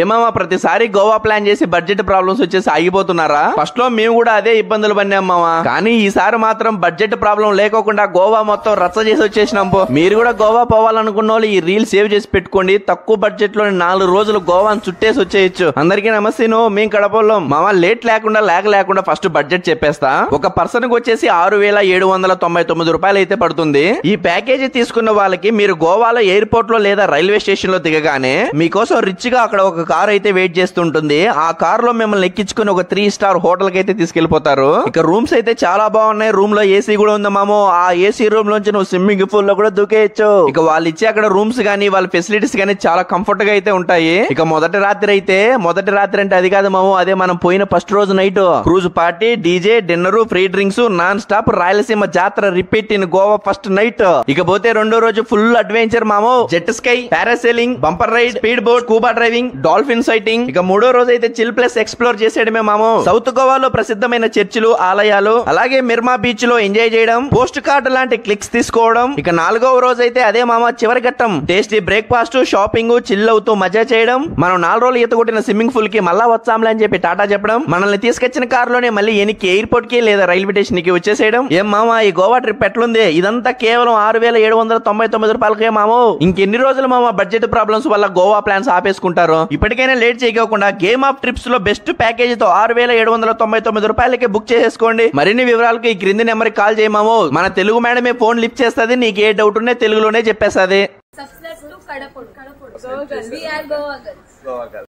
ఏమమ్మా ప్రతిసారి గోవా ప్లాన్ చేసి బడ్జెట్ ప్రాబ్లమ్స్ వచ్చేసి ఆగిపోతున్నారా? ఫస్ట్ లో మేము కూడా అదే ఇబ్బందులు పడినామా, కానీ ఈసారి మాత్రం బడ్జెట్ ప్రాబ్లం లేకోకుండా గోవా మొత్తం రచ్చ చేసి వచ్చేసినాం. మీరు కూడా గోవా పోవాలనుకున్న వాళ్ళు ఈ రీల్ సేవ్ చేసి పెట్టుకోండి. తక్కువ బడ్జెట్ లో 4 రోజులు గోవాను చుట్టేసి వచ్చేయచ్చు. అందరికీ నమస్తే. మేము కడపలో మామ లేట్ లేకుండా ఫస్ట్ బడ్జెట్ చెప్పేస్తా. ఒక పర్సన్ కి వచ్చేసి 6,799 రూపాయలు అయితే పడుతుంది. ఈ ప్యాకేజీ తీసుకున్న వాళ్ళకి మీరు గోవాలో ఎయిర్పోర్ట్ లో లేదా రైల్వే స్టేషన్ లో దిగగానే మీకోసం రిచ్ గా అక్కడ ఒక కార్ అయితే వెయిట్ చేస్తుంటుంది. ఆ కార్ లో మిమ్మల్ని ఎక్కించుకుని ఒక 3 స్టార్ హోటల్ కి అయితే తీసుకెళ్లిపోతారు. ఇక రూమ్స్ అయితే చాలా బాగున్నాయి. రూమ్ లో ఏసీ కూడా ఉంది మామో. ఆ ఏసీ రూమ్ లోంచి నువ్వు స్విమ్మింగ్ పూల్ లో కూడా దూకేయచ్చు. ఇక వాళ్ళు ఇచ్చే అక్కడ రూమ్స్ గానీ వాళ్ళ ఫెసిలిటీస్ గానీ చాలా కంఫర్ట్ గా అయితే ఉంటాయి. ఇక మొదటి రాత్రి అంటే అది కాదు మామో, అదే మనం పోయిన ఫస్ట్ రోజు night cruise party, DJ, dinner, free drinks, non stop Rayalaseema జాతర repeat in Goa first night. ఇకపోతే రెండో రోజు ఫుల్ అడ్వెంచర్ మామో. Jet ski, parasailing, bumper ride, speed boat, scuba driving, dolphin sighting. ఇక మూడో రోజు అయితే చిల్ ప్లేస్ ఎక్స్ప్లోర్ చేసేయడమే మామో. సౌత్ గోవాలో ప్రసిద్ధమైన చర్చిలు, ఆలయాలు, అలాగే మిర్మా బీచ్ లో ఎంజాయ్ చేయడం, పోస్ట్ కార్డ్ లాంటి క్లిక్స్ తీసుకోవడం. ఇక 4వ రోజు అయితే అదే మామ చివరి ఘట్టం. టేస్టీ బ్రేక్ఫాస్ట్, షాపింగ్, చిల్ అవుతూ మజా చేయడం. మనం 4 రోజులు ఈత కొట్టిన స్విమ్మింగ్ పూల్ కి మళ్ళా వచ్చాంలే అని చెప్పి టాటా చెప్పడం. మనల్ని తీసుకొచ్చిన కార్ లోనే మళ్ళీ ఎనికి ఎయిర్పోర్ట్ కి లేదా రైల్వే స్టేషన్ కి వచ్చేసేయడం. ఏం మామా ఈ గోవా ట్రిప్ ఎట్లుంది? ఇదంతా కేవలం 6,799 రూపాయలకే మామో. ఇంకెన్ని రోజులు మామ బడ్జెట్ ప్రాబ్లమ్స్ వల్ల గోవా ప్లాన్స్ ఆపేసుకుంటారు? ఇప్పటికైనా లేట్ చేయకుండా గేమ్ ఆఫ్ ట్రిప్స్ లో బెస్ట్ ప్యాకేజ్ తో 6,799 రూపాయలకి బుక్ చేసేసుకోండి. మరిన్ని వివరాలకి ఈ క్రింది నెంబర్ కి కాల్ చేయమామో. మన తెలుగు మేడమే ఫోన్ లిఫ్ట్ చేస్తుంది. నీకు ఏ డౌట్ ఉన్నా తెలుగులోనే చెప్పేస్తుంది.